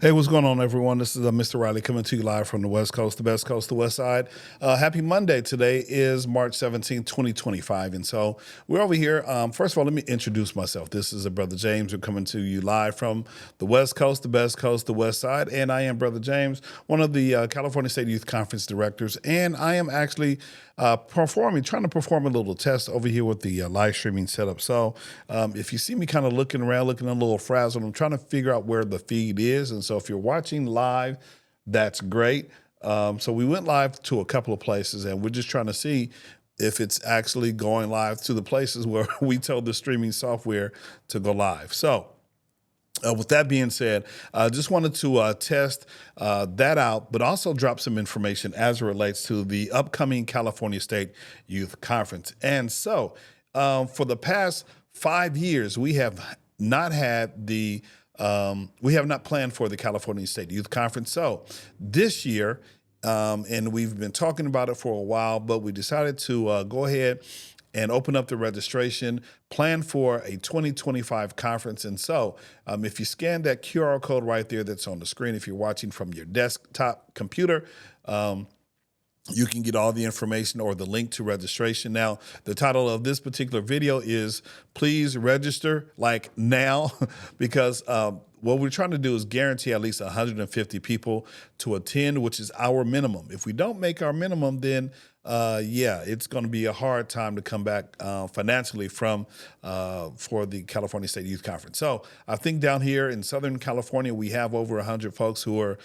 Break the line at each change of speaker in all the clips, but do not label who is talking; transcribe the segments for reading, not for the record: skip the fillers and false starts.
Hey, what's going on, everyone? This is Mr. Riley coming to you live from the West Coast, the best coast, the West Side. Happy Monday. Today is March 17th, 2025. And so we're over here. First of all, let me introduce myself. This is Brother James. We're coming to you live from the West Coast, the best coast, the West Side. And I am Brother James, one of the California State Youth Conference directors. And I am actually trying to perform a little test over here with the live streaming setup. So if you see me kind of looking around, looking a little frazzled, I'm trying to figure out where the feed is. And so if you're watching live, that's great. So we went live to a couple of places, and we're just trying to see if it's actually going live to the places where we told the streaming software to go live. So with that being said, I just wanted to test that out, but also drop some information as it relates to the upcoming California State Youth Conference. And so for the past 5 years, we have not had we have not planned for the California State Youth Conference. So this year, and we've been talking about it for a while, but we decided to go ahead and open up the registration, plan for a 2025 conference. And so if you scan that QR code right there that's on the screen, if you're watching from your desktop computer, you can get all the information or the link to registration. Now, the title of this particular video is Please Register Like Now, because what we're trying to do is guarantee at least 150 people to attend, which is our minimum. If we don't make our minimum, then it's going to be a hard time to come back financially for the California State Youth Conference. So I think down here in Southern California, we have over 100 folks who are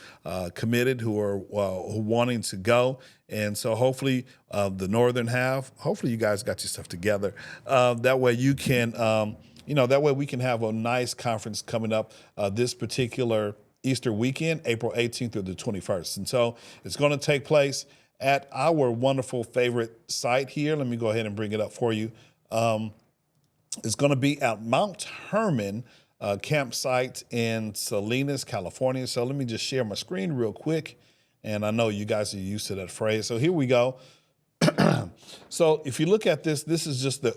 committed, who are wanting to go. And so hopefully the northern half, hopefully you guys got your stuff together. That way you can, that way we can have a nice conference coming up this particular Easter weekend, April 18th through the 21st. And so it's going to take place at our wonderful favorite site here. Let me go ahead and bring it up for you. It's going to be at Mount Herman campsite in Salinas, California. So let me just share my screen real quick. And I know you guys are used to that phrase. So here we go. So if you look at this, this is just the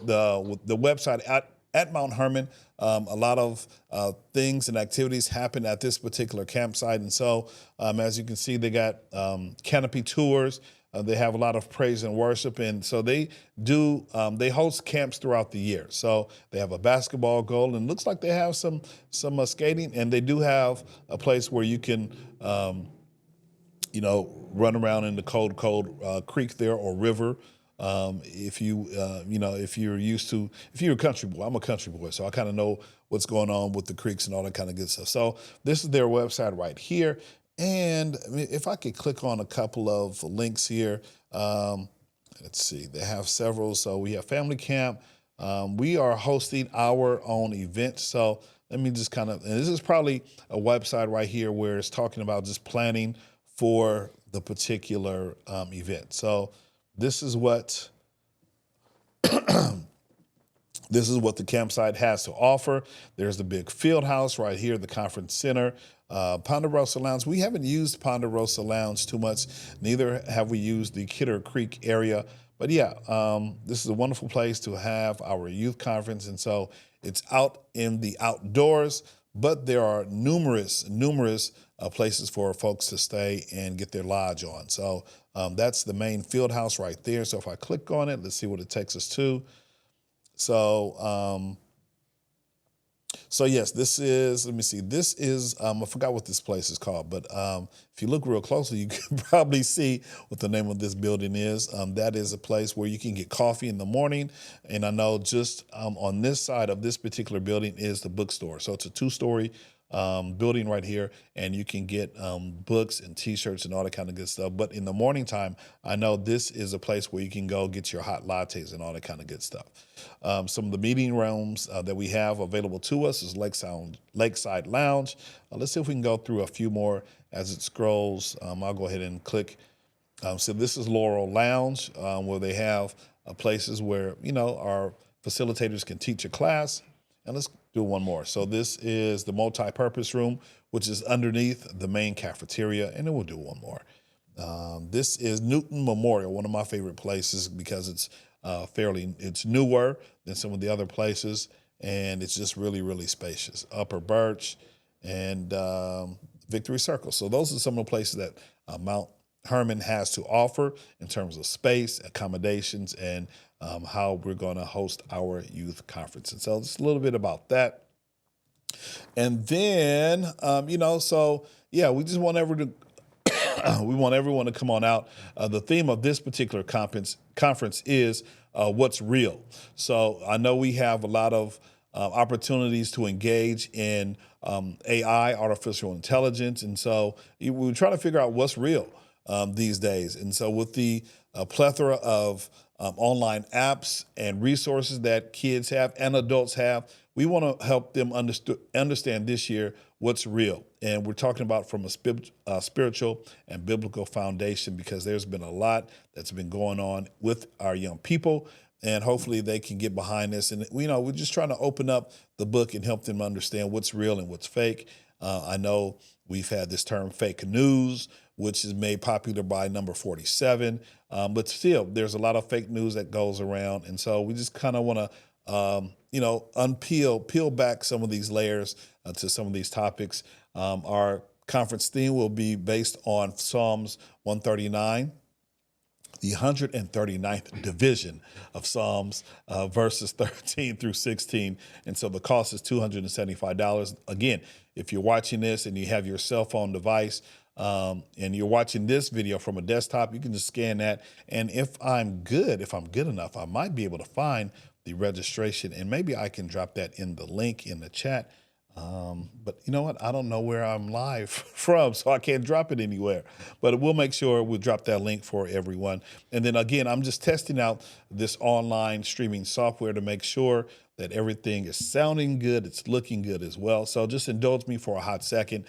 website at Mount Herman. A lot of things and activities happen at this particular campsite. And so as you can see, they got canopy tours. They have a lot of praise and worship. And so they host camps throughout the year. So they have a basketball goal, and it looks like they have some skating. And they do have a place where you can, run around in the cold creek there or river. If you're a country boy, I'm a country boy, so I kind of know what's going on with the creeks and all that kind of good stuff. So this is their website right here. And if I could click on a couple of links here, let's see, they have several. So we have family camp. We are hosting our own event. So let me just and this is probably a website right here where it's talking about just planning for the particular event. So this is what the campsite has to offer. There's the big field house right here, the conference center, Ponderosa Lounge. We haven't used Ponderosa Lounge too much. Neither have we used the Kidder Creek area. But yeah, this is a wonderful place to have our youth conference. And so it's out in the outdoors, but there are numerous places for folks to stay and get their lodge on. So that's the main field house right there. So if I click on it, let's see what it takes us to. So yes, this is, let me see, this is, I forgot what this place is called, but if you look real closely, you can probably see what the name of this building is. That is a place where you can get coffee in the morning. And I know just on this side of this particular building is the bookstore. So it's a 2-story building right here, and you can get books and T-shirts and all that kind of good stuff. But in the morning time, I know this is a place where you can go get your hot lattes and all that kind of good stuff. Some of the meeting rooms that we have available to us is Lakeside Lounge. Let's see if we can go through a few more as it scrolls. I'll go ahead and click. So this is Laurel Lounge, where they have places where, our facilitators can teach a class. And let's do one more. So this is the multi-purpose room, which is underneath the main cafeteria, and then we'll do one more. This is Newton Memorial, one of my favorite places because it's it's newer than some of the other places, and it's just really, really spacious. Upper Birch and Victory Circle. So those are some of the places that Mount Hermon has to offer in terms of space, accommodations, and how we're going to host our youth conference. And so just a little bit about that. And then, so yeah, we just want everyone to come on out. The theme of this particular conference is what's real. So I know we have a lot of opportunities to engage in AI, artificial intelligence, and so we're trying to figure out what's real these days. And so with the plethora of online apps and resources that kids have and adults have, we want to help them understand this year what's real. And we're talking about from a spiritual and biblical foundation, because there's been a lot that's been going on with our young people, and hopefully they can get behind this. And we're just trying to open up the book and help them understand what's real and what's fake. I know we've had this term fake news, which is made popular by number 47. But still, there's a lot of fake news that goes around. And so we just kind of want to, peel back some of these layers to some of these topics. Our conference theme will be based on Psalms 139. The 139th division of Psalms, verses 13 through 16. And so the cost is $275. Again, if you're watching this and you have your cell phone device and you're watching this video from a desktop, you can just scan that. And if I'm good enough, I might be able to find the registration, and maybe I can drop that in the link in the chat. But you know what? I don't know where I'm live from, so I can't drop it anywhere. But we'll make sure we'll drop that link for everyone. And then again, I'm just testing out this online streaming software to make sure that everything is sounding good, it's looking good as well. So just indulge me for a hot second.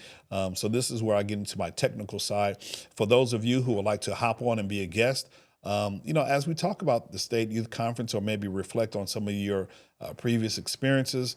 So this is where I get into my technical side. For those of you who would like to hop on and be a guest, as we talk about the State Youth Conference, or maybe reflect on some of your previous experiences,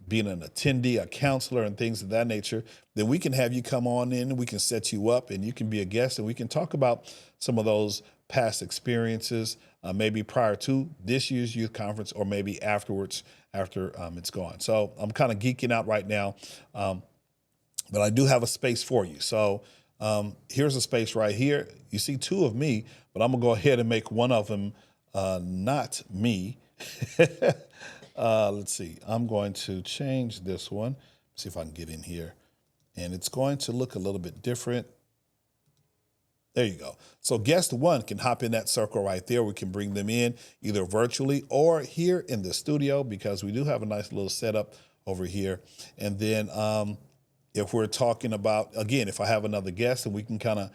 being an attendee, a counselor, and things of that nature, then we can have you come on in, we can set you up, and you can be a guest, and we can talk about some of those past experiences, maybe prior to this year's youth conference, or maybe afterwards, after it's gone. So I'm kind of geeking out right now, but I do have a space for you. So here's a space right here. You see two of me, but I'm gonna go ahead and make one of them not me. Let's see. I'm going to change this one. See if I can get in here. And it's going to look a little bit different. There you go. So guest one can hop in that circle right there. We can bring them in either virtually or here in the studio, because we do have a nice little setup over here. And then if we're talking about, again, if I have another guest, and we can kind of,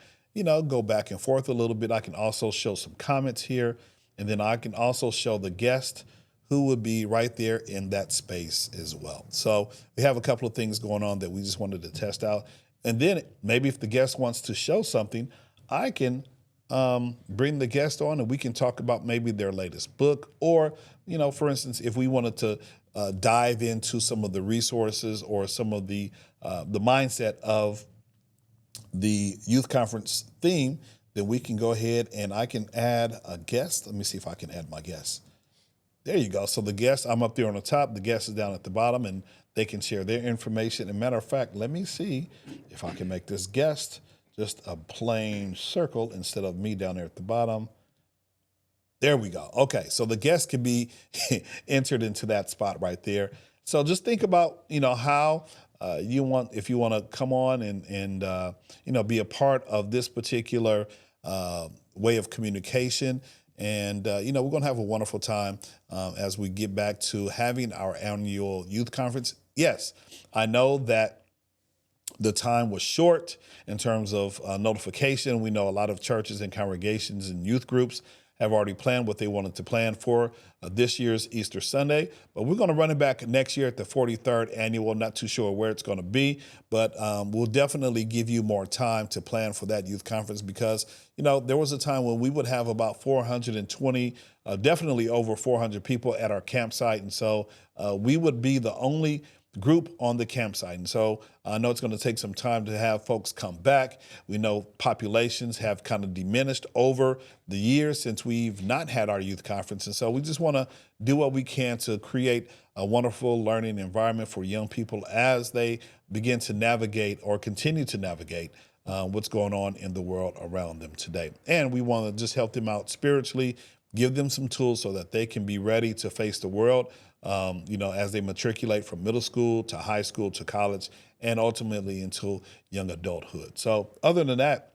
go back and forth a little bit, I can also show some comments here. And then I can also show the guest who would be right there in that space as well. So we have a couple of things going on that we just wanted to test out. And then maybe if the guest wants to show something, I can bring the guest on and we can talk about maybe their latest book, or, for instance, if we wanted to dive into some of the resources or some of the mindset of the youth conference theme, then we can go ahead and I can add a guest. Let me see if I can add my guest. There you go. So the guest, I'm up there on the top, the guest is down at the bottom, and they can share their information. As a matter of fact, let me see if I can make this guest just a plain circle instead of me down there at the bottom. There we go. Okay, so the guest can be entered into that spot right there. So just think about, how if you want to come on and be a part of this particular way of communication. And, we're going to have a wonderful time as we get back to having our annual youth conference. Yes, I know that the time was short in terms of notification. We know a lot of churches and congregations and youth groups have already planned what they wanted to plan for this year's Easter Sunday. But we're going to run it back next year at the 43rd annual. Not too sure where it's going to be, but we'll definitely give you more time to plan for that youth conference, because, there was a time when we would have about 420, definitely over 400 people at our campsite. And so we would be the only group on the campsite. And so I know it's going to take some time to have folks come back. We know populations have kind of diminished over the years since we've not had our youth conference. And so we just want to do what we can to create a wonderful learning environment for young people as they begin to navigate or continue to navigate what's going on in the world around them today. And we want to just help them out spiritually, give them some tools so that they can be ready to face the world, as they matriculate from middle school to high school to college and ultimately into young adulthood. So other than that,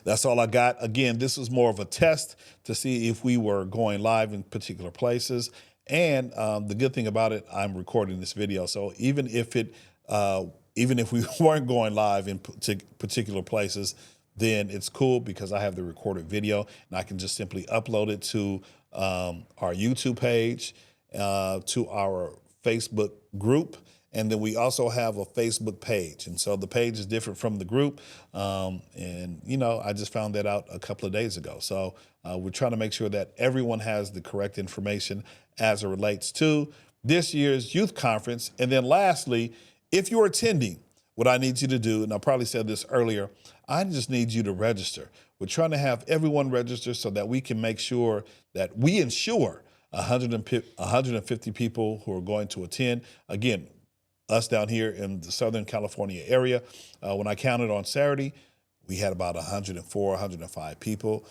that's all I got. Again, this was more of a test to see if we were going live in particular places. And the good thing about it, I'm recording this video. So even if we weren't going live in particular places, then it's cool because I have the recorded video and I can just simply upload it to our YouTube page, to our Facebook group. And then we also have a Facebook page. And so the page is different from the group. I just found that out a couple of days ago. So we're trying to make sure that everyone has the correct information as it relates to this year's youth conference. And then lastly, if you're attending, what I need you to do, and I probably said this earlier, I just need you to register. We're trying to have everyone register so that we can make sure that we ensure 150 people who are going to attend. Again, us down here in the Southern California area, when I counted on Saturday, we had about 104, 105 people.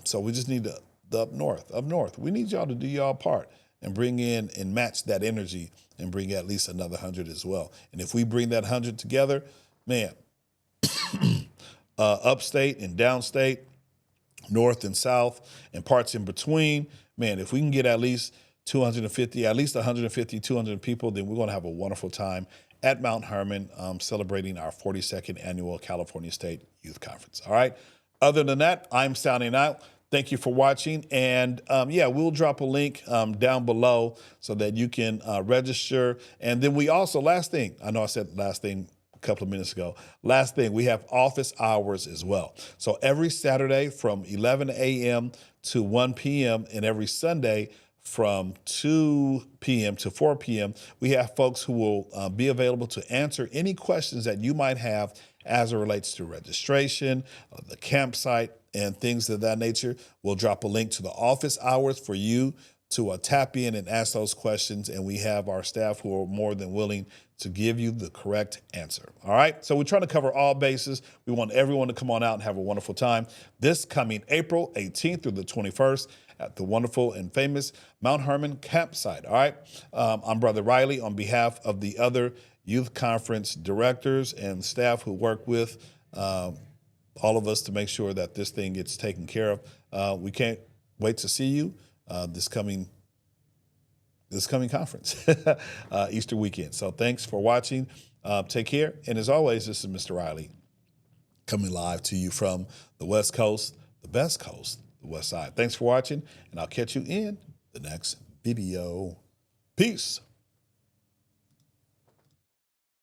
So we just need the up north. We need y'all to do y'all part and bring in and match that energy and bring at least another 100 as well. And if we bring that 100 together, man, upstate and downstate, north and south, and parts in between, man, if we can get at least 150, 200 people, then we're going to have a wonderful time at Mount Hermon celebrating our 42nd annual California State Youth Conference. All right. Other than that, I'm signing out. Thank you for watching. And we'll drop a link down below so that you can register. And then we also, last thing, I know I said last thing a couple of minutes ago. Last thing, we have office hours as well. So every Saturday from 11 a.m. to 1 p.m. and every Sunday from 2 p.m. to 4 p.m., we have folks who will be available to answer any questions that you might have as it relates to registration, the campsite, and things of that nature. We'll drop a link to the office hours for you to tap in and ask those questions, and we have our staff who are more than willing to give you the correct answer. All right, so we're trying to cover all bases. We want everyone to come on out and have a wonderful time this coming April 18th through the 21st at the wonderful and famous Mount Hermon campsite. All right, I'm Brother Riley on behalf of the other youth conference directors and staff who work with all of us to make sure that this thing gets taken care of. We can't wait to see you this coming conference, Easter weekend. So thanks for watching. Take care. And as always, this is Mr. Riley coming live to you from the West Coast, the best coast, the West Side. Thanks for watching, and I'll catch you in the next video. Peace.